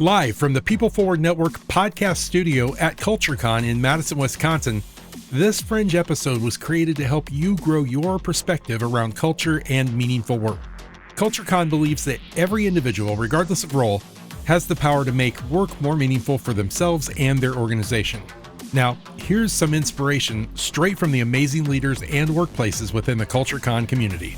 Live from the People Forward Network podcast studio at CultureCon in Madison, Wisconsin, this Fringe episode was created to help you grow your perspective around culture and meaningful work. CultureCon believes that every individual, regardless of role, has the power to make work more meaningful for themselves and their organization. Now, here's some inspiration straight from the amazing leaders and workplaces within the CultureCon community.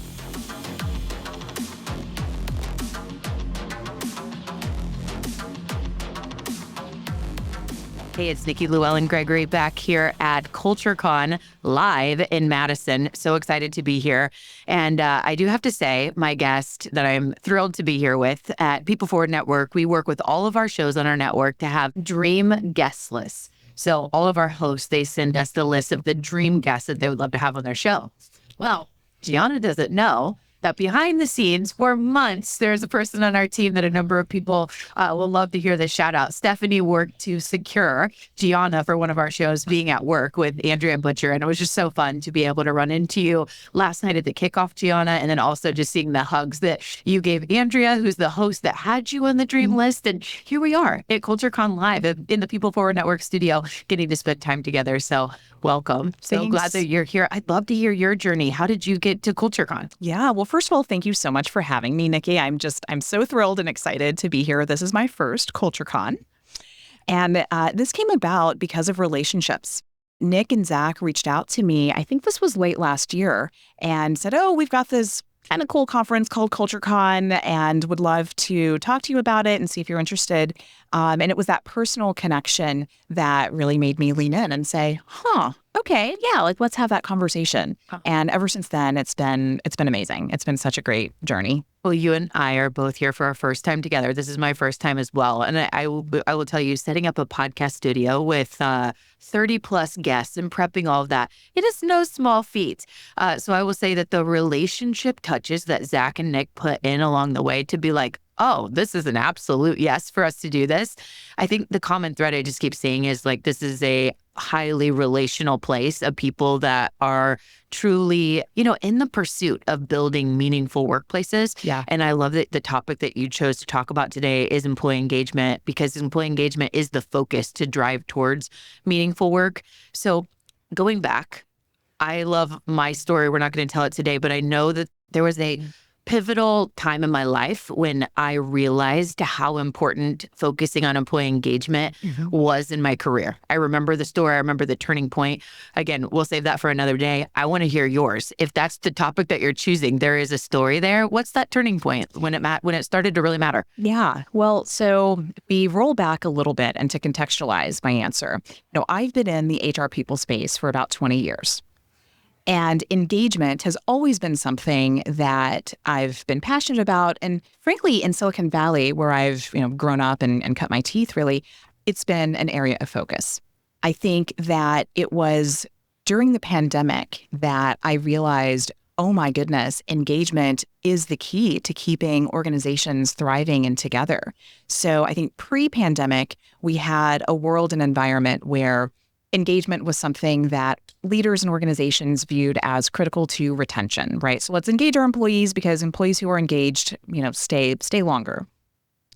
Hey, it's Nikki, Llewellyn Gregory back here at CultureCon live in Madison. So excited to be here. And I do have to say, my guest that I'm thrilled to be here with at People Forward Network, we work with all of our shows on our network to have dream guest lists. So all of our hosts, they send us the list of the dream guests that they would love to have on their show. Well, Gianna doesn't know that behind the scenes for months, there's a person on our team that a number of people will love to hear this shout out. Stephanie worked to secure Gianna for one of our shows being at work with Andrea and Butcher. And it was just so fun to be able to run into you last night at the kickoff, Gianna, and then also just seeing the hugs that you gave Andrea, who's the host that had you on the dream list. And here we are at CultureCon Live in the People Forward Network studio, getting to spend time together. So welcome. So Thanks. glad that you're here. I'd love to hear your journey. How did you get to CultureCon? Yeah, well, first of all, thank you so much for having me, Nikki. I'm so thrilled and excited to be here. This is my first CultureCon. And this came about because of relationships. Nick and Zach reached out to me, I think this was late last year, and said, oh, we've got this kind of cool conference called CultureCon and would love to talk to you about it and see if you're interested. And it was that personal connection that really made me lean in and say, okay, yeah, let's have that conversation. And ever since then, it's been amazing. It's been such a great journey. Well, you and I are both here for our first time together. This is my first time as well. And I will tell you, setting up a podcast studio with 30 plus guests and prepping all of that, it is no small feat. So I will say that the relationship touches that Zach and Nick put in along the way to be like, oh, this is an absolute yes for us to do this. I think the common thread I just keep seeing is like, this is a highly relational place of people that are truly, in the pursuit of building meaningful workplaces. Yeah. And I love that the topic that you chose to talk about today is employee engagement, because employee engagement is the focus to drive towards meaningful work. So going back, I love my story. We're not going to tell it today, but I know that there was a pivotal time in my life when I realized how important focusing on employee engagement was in my career. I remember the story. I remember the turning point. Again, we'll save that for another day. I want to hear yours. If that's the topic that you're choosing, there is a story there. What's that turning point when it started to really matter? Yeah. Well, so we roll back a little bit and to contextualize my answer. I've been in the HR people space for about 20 years. And engagement has always been something that I've been passionate about. And frankly, in Silicon Valley, where I've grown up and cut my teeth, really, it's been an area of focus. I think that it was during the pandemic that I realized, oh my goodness, engagement is the key to keeping organizations thriving and together. So I think pre-pandemic, we had a world and environment where engagement was something that leaders and organizations viewed as critical to retention, right? So let's engage our employees because employees who are engaged, stay longer.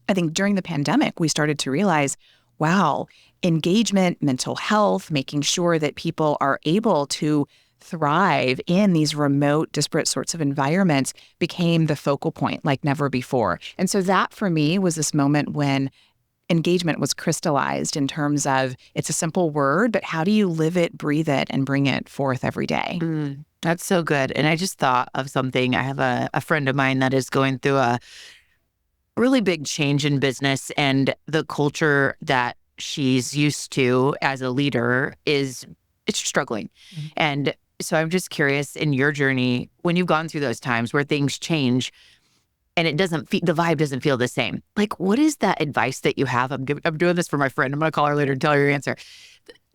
I think during the pandemic, we started to realize, wow, engagement, mental health, making sure that people are able to thrive in these remote, disparate sorts of environments became the focal point like never before. And so that for me was this moment when engagement was crystallized in terms of it's a simple word, but how do you live it, breathe it, and bring it forth every day? That's so good. And I just thought of something. I have a friend of mine that is going through a really big change in business, and the culture that she's used to as a leader it's struggling. And so I'm just curious, in your journey, when you've gone through those times where things change, and the vibe doesn't feel the same. Like, what is that advice that you have? I'm doing this for my friend. I'm going to call her later and tell her your answer.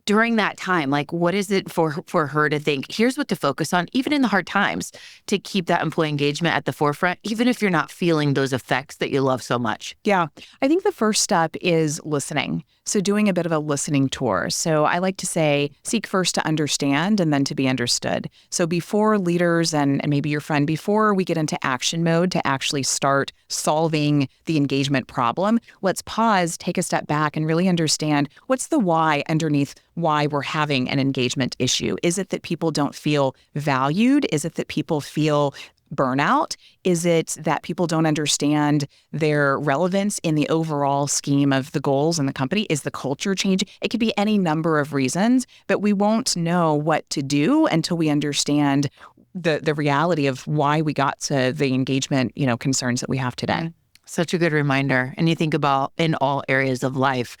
during that time, like what is it for her to think, here's what to focus on, even in the hard times, to keep that employee engagement at the forefront, even if you're not feeling those effects that you love so much? Yeah, I think the first step is listening. So doing a bit of a listening tour. So I like to say, seek first to understand and then to be understood. So before leaders and maybe your friend, before we get into action mode to actually start solving the engagement problem, let's pause, take a step back and really understand what's the why underneath why we're having an engagement issue. Is it that people don't feel valued? Is it that people feel burnout? Is it that people don't understand their relevance in the overall scheme of the goals in the company? Is the culture changing? It could be any number of reasons, but we won't know what to do until we understand the reality of why we got to the engagement, concerns that we have today. Such a good reminder. And you think about in all areas of life,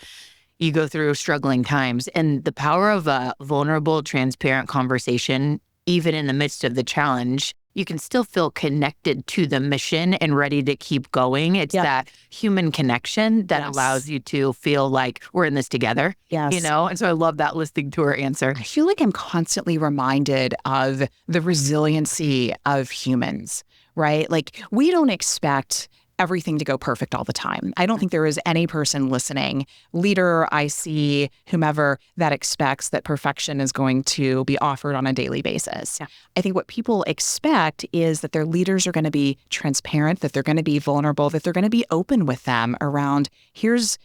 you go through struggling times, and the power of a vulnerable, transparent conversation, even in the midst of the challenge, you can still feel connected to the mission and ready to keep going. It's that human connection that allows you to feel like we're in this together, And so I love that listening tour answer. I feel like I'm constantly reminded of the resiliency of humans, right? Like we don't expect everything to go perfect all the time. I don't think there is any person listening, leader, IC, whomever, that expects that perfection is going to be offered on a daily basis. Yeah. I think what people expect is that their leaders are going to be transparent, that they're going to be vulnerable, that they're going to be open with them around, here's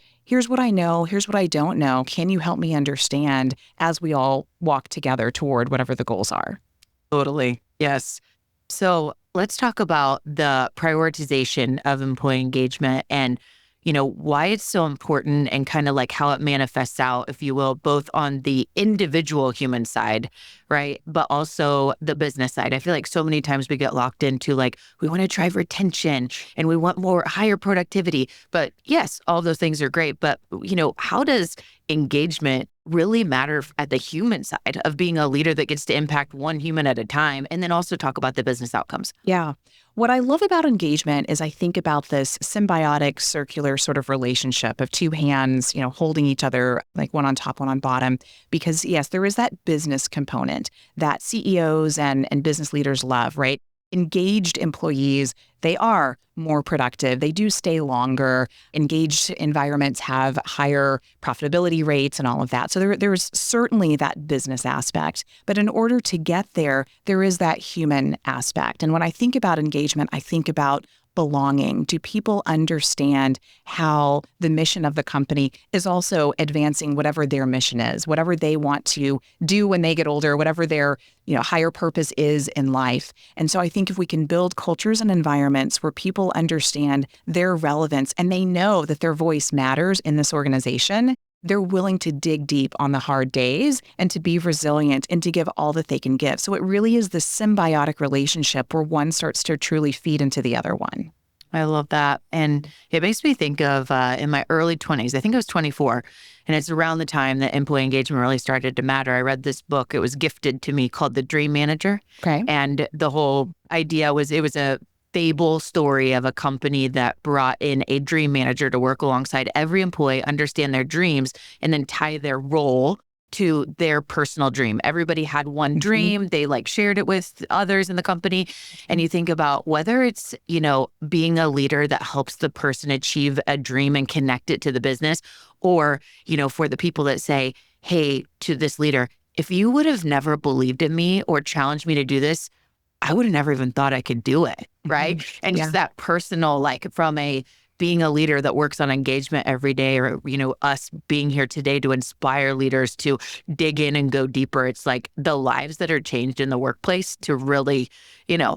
what I know, here's what I don't know. Can you help me understand as we all walk together toward whatever the goals are? Totally. Yes. So let's talk about the prioritization of employee engagement and, why it's so important and kind of like how it manifests out, if you will, both on the individual human side, right? But also the business side. I feel like so many times we get locked into like, we want to drive retention and we want higher productivity. But yes, all those things are great. But, how does engagement really matter at the human side of being a leader that gets to impact one human at a time, and then also talk about the business outcomes? Yeah. What I love about engagement is I think about this symbiotic circular sort of relationship of two hands, holding each other like one on top, one on bottom. Because yes, there is that business component that CEOs and business leaders love, right? Engaged employees, they are more productive. They do stay longer. Engaged environments have higher profitability rates and all of that. So there's certainly that business aspect. But in order to get there, there is that human aspect. And when I think about engagement, I think about belonging. Do people understand how the mission of the company is also advancing whatever their mission is, whatever they want to do when they get older, whatever their higher purpose is in life? And so I think if we can build cultures and environments where people understand their relevance and they know that their voice matters in this organization, they're willing to dig deep on the hard days and to be resilient and to give all that they can give. So it really is this symbiotic relationship where one starts to truly feed into the other one. I love that. And it makes me think of in my early 20s, I think I was 24, and it's around the time that employee engagement really started to matter. I read this book. It was gifted to me called The Dream Manager. Okay. And the whole idea was it was a fable story of a company that brought in a dream manager to work alongside every employee, understand their dreams, and then tie their role to their personal dream. Everybody had one dream. They shared it with others in the company. And you think about whether it's, being a leader that helps the person achieve a dream and connect it to the business, or, for the people that say, hey, to this leader, if you would have never believed in me or challenged me to do this, I would have never even thought I could do it, right? And just that personal, from being a leader that works on engagement every day, or, us being here today to inspire leaders to dig in and go deeper. It's like the lives that are changed in the workplace to really,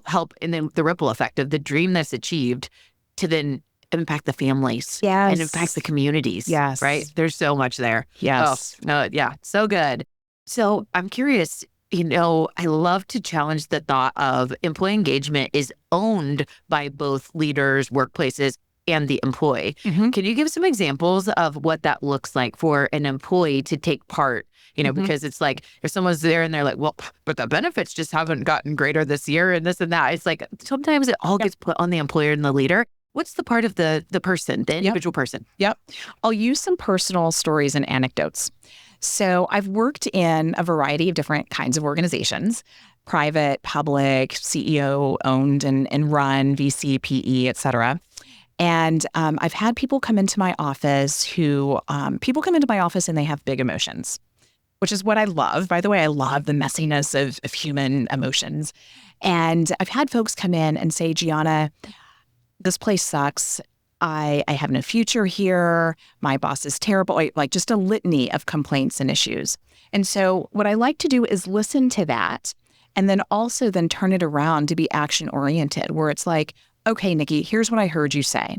help. And then the ripple effect of the dream that's achieved to then impact the families and impact the communities. Yes. Right? There's so much there. Yes. Oh, yeah. So good. So I'm curious, I love to challenge the thought of employee engagement is owned by both leaders, workplaces, and the employee. Can you give some examples of what that looks like for an employee to take part? Because it's like if someone's there and they're like, well, but the benefits just haven't gotten greater this year and this and that. It's like sometimes it all gets put on the employer and the leader. What's the part of the person, the individual person? Yep. I'll use some personal stories and anecdotes. So I've worked in a variety of different kinds of organizations, private, public, CEO owned and run, VC, PE, et cetera. And I've had people come into my office people come into my office and they have big emotions, which is what I love. By the way, I love the messiness of human emotions. And I've had folks come in and say, Gianna, this place sucks. I have no future here. My boss is terrible. Like just a litany of complaints and issues. And so what I like to do is listen to that and then also then turn it around to be action oriented, where it's like, okay, Nikki, here's what I heard you say,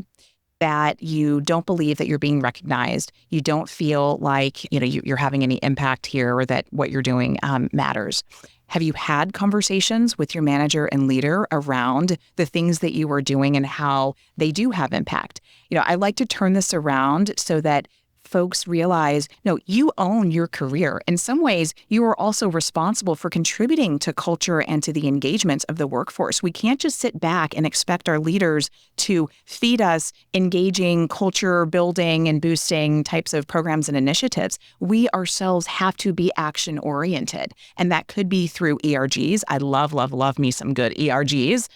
that you don't believe that you're being recognized. You don't feel like, you're having any impact here or that what you're doing matters. Have you had conversations with your manager and leader around the things that you are doing and how they do have impact? I like to turn this around so that folks realize, no, you own your career. In some ways, you are also responsible for contributing to culture and to the engagement of the workforce. We can't just sit back and expect our leaders to feed us engaging, culture building, and boosting types of programs and initiatives. We ourselves have to be action oriented. And that could be through ERGs. I love, love, love me some good ERGs.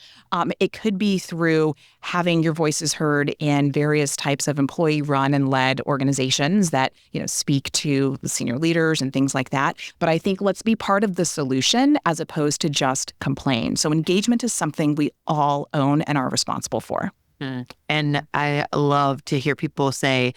It could be through having your voices heard in various types of employee-run and led organizations that, speak to the senior leaders and things like that. But I think let's be part of the solution as opposed to just complain. So engagement is something we all own and are responsible for. And I love to hear people say,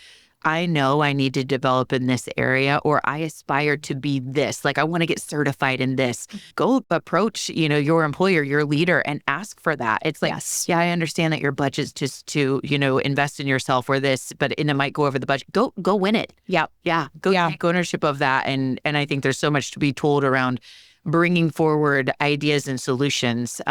I know I need to develop in this area, or I aspire to be this. Like, I want to get certified in this. Go approach, your employer, your leader, and ask for that. It's like, yes, yeah, I understand that your budget's just to, invest in yourself or this, but it might go over the budget. Go win it. Yeah. Yeah. Go take ownership of that. And I think there's so much to be told around bringing forward ideas and solutions.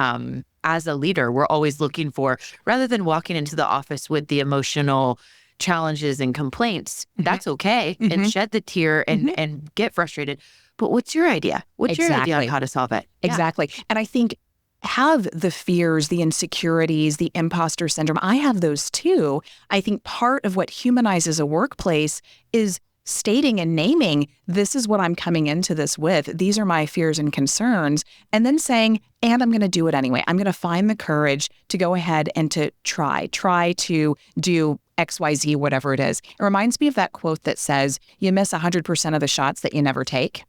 As a leader, we're always looking for, rather than walking into the office with the emotional challenges and complaints, that's okay. And shed the tear and get frustrated. But what's your idea? What's your idea on how to solve it? Exactly. Yeah. And I think have the fears, the insecurities, the imposter syndrome. I have those too. I think part of what humanizes a workplace is stating and naming, this is what I'm coming into this with. These are my fears and concerns. And then saying, and I'm going to do it anyway. I'm going to find the courage to go ahead and to try to do XYZ, whatever it is. It reminds me of that quote that says, you miss 100% of the shots that you never take,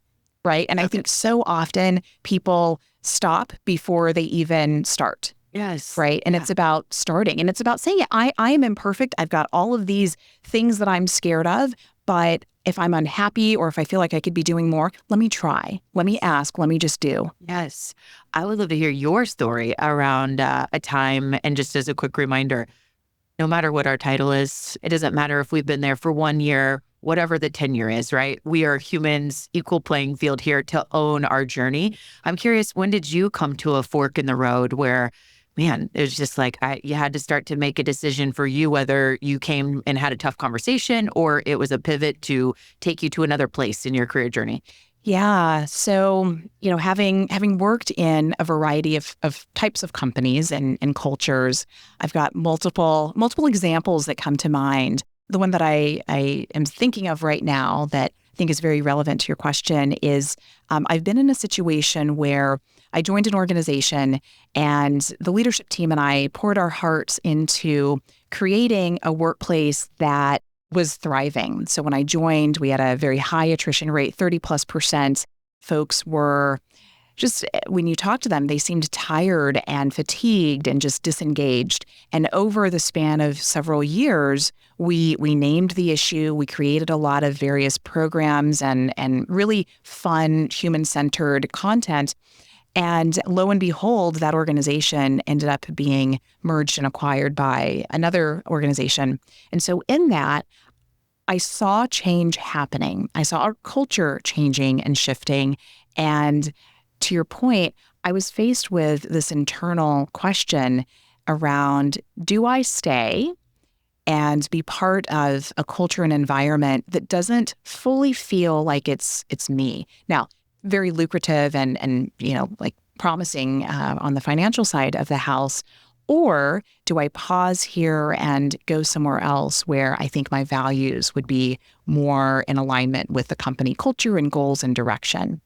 right? And I think so often people stop before they even start. Yes. Right. And it's about starting, and it's about saying, I am imperfect. I've got all of these things that I'm scared of, but if I'm unhappy or if I feel like I could be doing more, let me try. Let me ask. Let me just do. Yes. I would love to hear your story around a time. And just as a quick reminder, no matter what our title is, it doesn't matter if we've been there for 1 year, whatever the tenure is, right? We are humans, equal playing field here to own our journey. I'm curious, when did you come to a fork in the road where, man, it was just like you had to start to make a decision for you, whether you came and had a tough conversation or it was a pivot to take you to another place in your career journey? Yeah. So, having worked in a variety of types of companies and cultures, I've got multiple examples that come to mind. The one that I am thinking of right now that I think is very relevant to your question is I've been in a situation where I joined an organization and the leadership team and I poured our hearts into creating a workplace that was thriving. So when I joined, we had a very high attrition rate, 30+%. Folks were just, when you talk to them, they seemed tired and fatigued and just disengaged. And over the span of several years, we named the issue. We created a lot of various programs and really fun, human-centered content. And lo and behold, that organization ended up being merged and acquired by another organization. And so in that, I saw change happening. I saw our culture changing and shifting. And to your point, I was faced with this internal question around, do I stay and be part of a culture and environment that doesn't fully feel like it's me? Now, very lucrative and promising on the financial side of the house. Or do I pause here and go somewhere else where I think my values would be more in alignment with the company culture and goals and direction?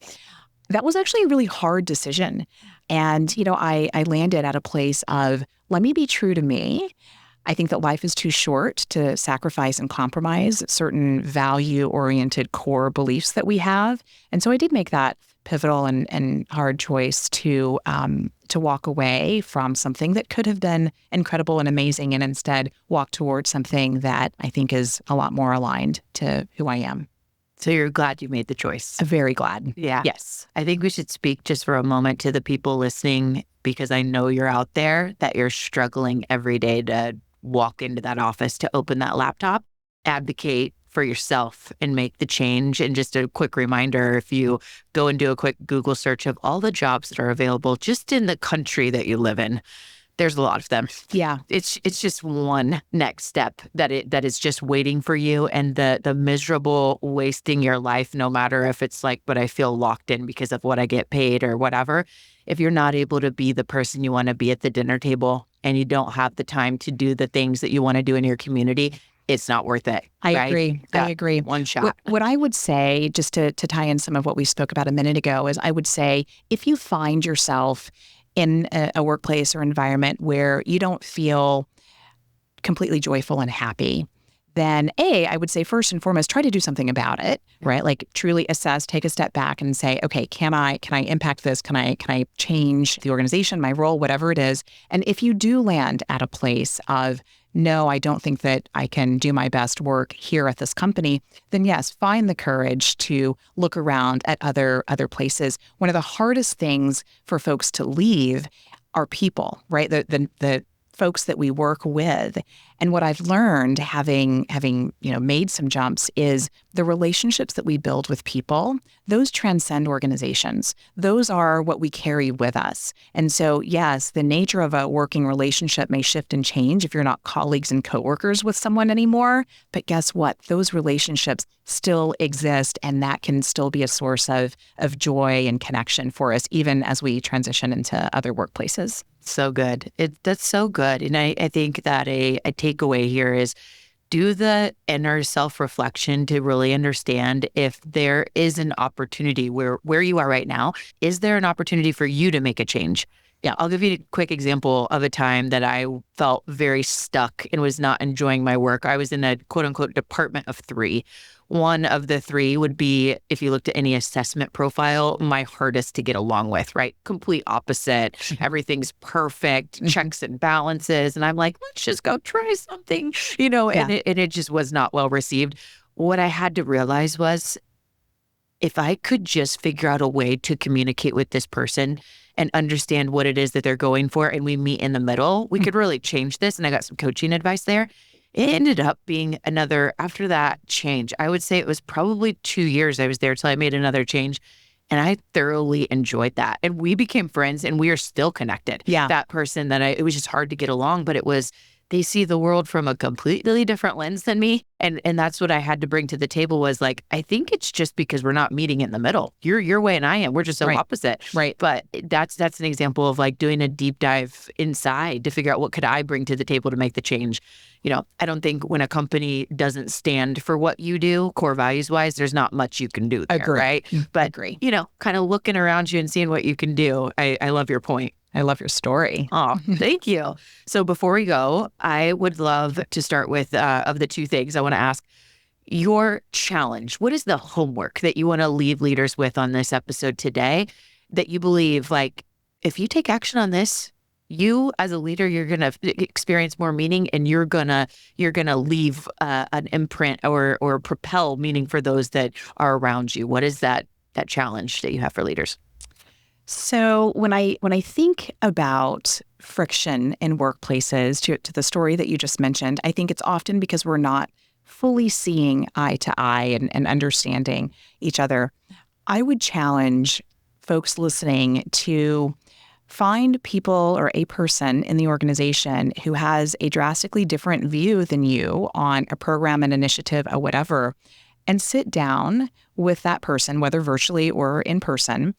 That was actually a really hard decision. And, I landed at a place of, let me be true to me. I think that life is too short to sacrifice and compromise certain value-oriented core beliefs that we have. And so I did make that pivotal and hard choice to walk away from something that could have been incredible and amazing, and instead walk towards something that I think is a lot more aligned to who I am. So you're glad you made the choice. I'm very glad. Yeah. Yes. I think we should speak just for a moment to the people listening, because I know you're out there, that you're struggling every day to walk into that office, to open that laptop, advocate for yourself and make the change. And just a quick reminder, if you go and do a quick Google search of all the jobs that are available just in the country that you live in, there's a lot of them. Yeah. It's just one next step that is just waiting for you, and the miserable wasting your life, no matter if it's like, but I feel locked in because of what I get paid or whatever. If you're not able to be the person you want to be at the dinner table, and you don't have the time to do the things that you want to do in your community, it's not worth it. I right? agree. I agree. One shot. What I would say, just to tie in some of what we spoke about a minute ago, is I would say if you find yourself in a workplace or environment where you don't feel completely joyful and happy, then I would say first and foremost, try to do something about it, right? Like truly assess, take a step back and say, okay, can I impact this? Can I change the organization, my role, whatever it is? And if you do land at a place of, no, I don't think that I can do my best work here at this company, then yes, find the courage to look around at other places. One of the hardest things for folks to leave are people, right? The folks that we work with. And what I've learned having made some jumps is the relationships that we build with people, those transcend organizations. Those are what we carry with us. And so, yes, the nature of a working relationship may shift and change if you're not colleagues and coworkers with someone anymore. But guess what? Those relationships still exist, and that can still be a source of joy and connection for us, even as we transition into other workplaces. So good. That's so good. And I think that a takeaway here is do the inner self-reflection to really understand if there is an opportunity where you are right now. Is there an opportunity for you to make a change? Yeah, I'll give you a quick example of a time that I felt very stuck and was not enjoying my work. I was in a quote unquote department of 3. One of the 3 would be, if you looked at any assessment profile, my hardest to get along with, right? Complete opposite. Everything's perfect, checks and balances. And I'm like, let's just go try something, and it just was not well received. What I had to realize was, if I could just figure out a way to communicate with this person and understand what it is that they're going for, and we meet in the middle, we could really change this. And I got some coaching advice there. It ended up being after that change, I would say it was probably 2 years I was there till I made another change. And I thoroughly enjoyed that. And we became friends, and we are still connected. Yeah. That person it was just hard to get along, but they see the world from a completely different lens than me. And that's what I had to bring to the table was like, I think it's just because we're not meeting in the middle. You're your way and I am. We're just so opposite. Right. But that's an example of like doing a deep dive inside to figure out what could I bring to the table to make the change. I don't think when a company doesn't stand for what you do, core values wise, there's not much you can do there, Agree. right? But, Agree. Kind of looking around you and seeing what you can do. I love your point. I love your story. Oh, thank you. So before we go, I would love to start with, of the 2 things I want to ask, your challenge. What is the homework that you want to leave leaders with on this episode today that you believe, like, if you take action on this, you as a leader, you're going to experience more meaning, and you're going to leave an imprint or propel meaning for those that are around you. What is that challenge that you have for leaders? So when I think about friction in workplaces, to the story that you just mentioned, I think it's often because we're not fully seeing eye to eye and understanding each other. I would challenge folks listening to find people or a person in the organization who has a drastically different view than you on a program, an initiative, or whatever, and sit down with that person, whether virtually or in person,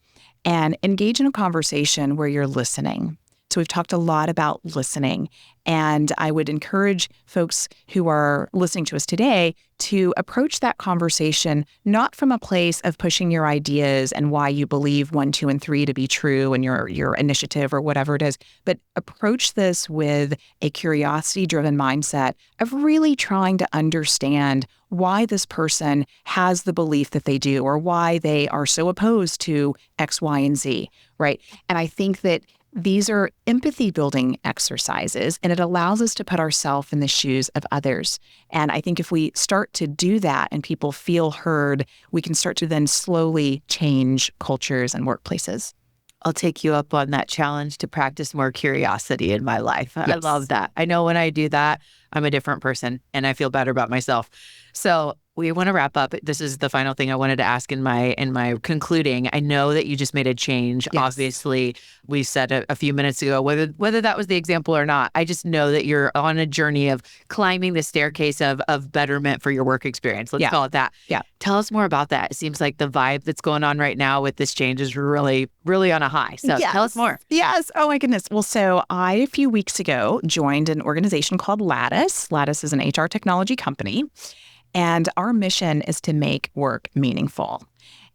and engage in a conversation where you're listening. So we've talked a lot about listening. And I would encourage folks who are listening to us today to approach that conversation not from a place of pushing your ideas and why you believe 1, 2, and 3 to be true and your initiative or whatever it is, but approach this with a curiosity-driven mindset of really trying to understand why this person has the belief that they do or why they are so opposed to X, Y, and Z, right? And I think that these are empathy-building exercises, and it allows us to put ourselves in the shoes of others. And I think if we start to do that and people feel heard, we can start to then slowly change cultures and workplaces. I'll take you up on that challenge to practice more curiosity in my life. I Yes. love that. I know when I do that, I'm a different person and I feel better about myself. So we want to wrap up. This is the final thing I wanted to ask in my concluding. I know that you just made a change. Yes. Obviously, we said a few minutes ago, whether that was the example or not, I just know that you're on a journey of climbing the staircase of betterment for your work experience. Let's call it that. Yeah. Tell us more about that. It seems like the vibe that's going on right now with this change is really, really on a high. So tell us more. Yes. Oh my goodness. Well, so I, a few weeks ago, joined an organization called Lattice. Lattice is an HR technology company. And our mission is to make work meaningful.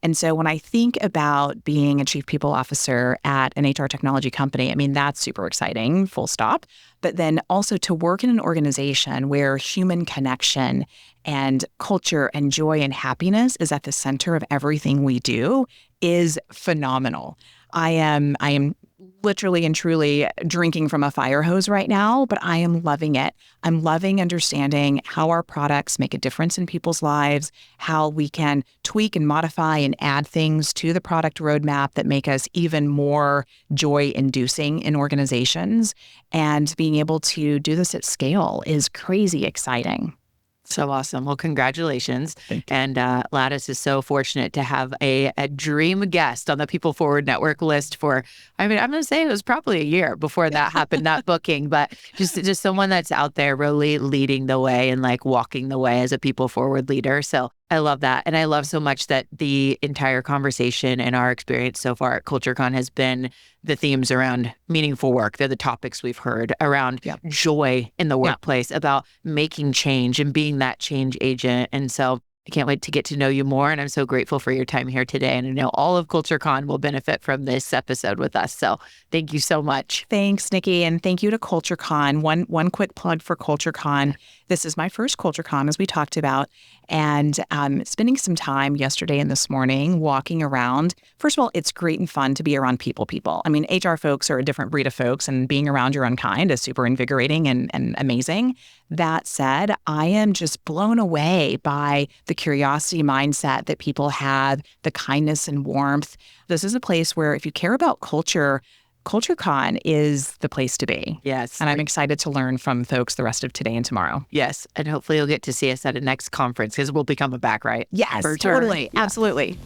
And so when I think about being a chief people officer at an HR technology company, I mean, that's super exciting, full stop. But then also to work in an organization where human connection and culture and joy and happiness is at the center of everything we do is phenomenal. I am literally and truly drinking from a fire hose right now, but I am loving it. I'm loving understanding how our products make a difference in people's lives, how we can tweak and modify and add things to the product roadmap that make us even more joy-inducing in organizations. And being able to do this at scale is crazy exciting. So awesome. Well, congratulations. Thank you. And Lattice is so fortunate to have a dream guest on the People Forward Network list for, I mean, I'm going to say it was probably a year before that happened, that booking, but just someone that's out there really leading the way and like walking the way as a People Forward leader. So I love that. And I love so much that the entire conversation and our experience so far at CultureCon has been the themes around meaningful work. They're the topics we've heard around joy in the workplace, about making change and being that change agent. And so I can't wait to get to know you more. And I'm so grateful for your time here today. And I know all of CultureCon will benefit from this episode with us. So thank you so much. Thanks, Nikki. And thank you to CultureCon. One quick plug for CultureCon. This is my first CultureCon, as we talked about, and spending some time yesterday and this morning walking around. First of all, it's great and fun to be around people. I mean, HR folks are a different breed of folks, and being around your own kind is super invigorating and amazing. That said, I am just blown away by the curiosity mindset that people have, the kindness and warmth. This is a place where if you care about culture, CultureCon is the place to be. Yes. And I'm excited to learn from folks the rest of today and tomorrow. Yes. And hopefully you'll get to see us at a next conference because we'll be coming back, right? Yes, For sure. totally. Yeah. Absolutely.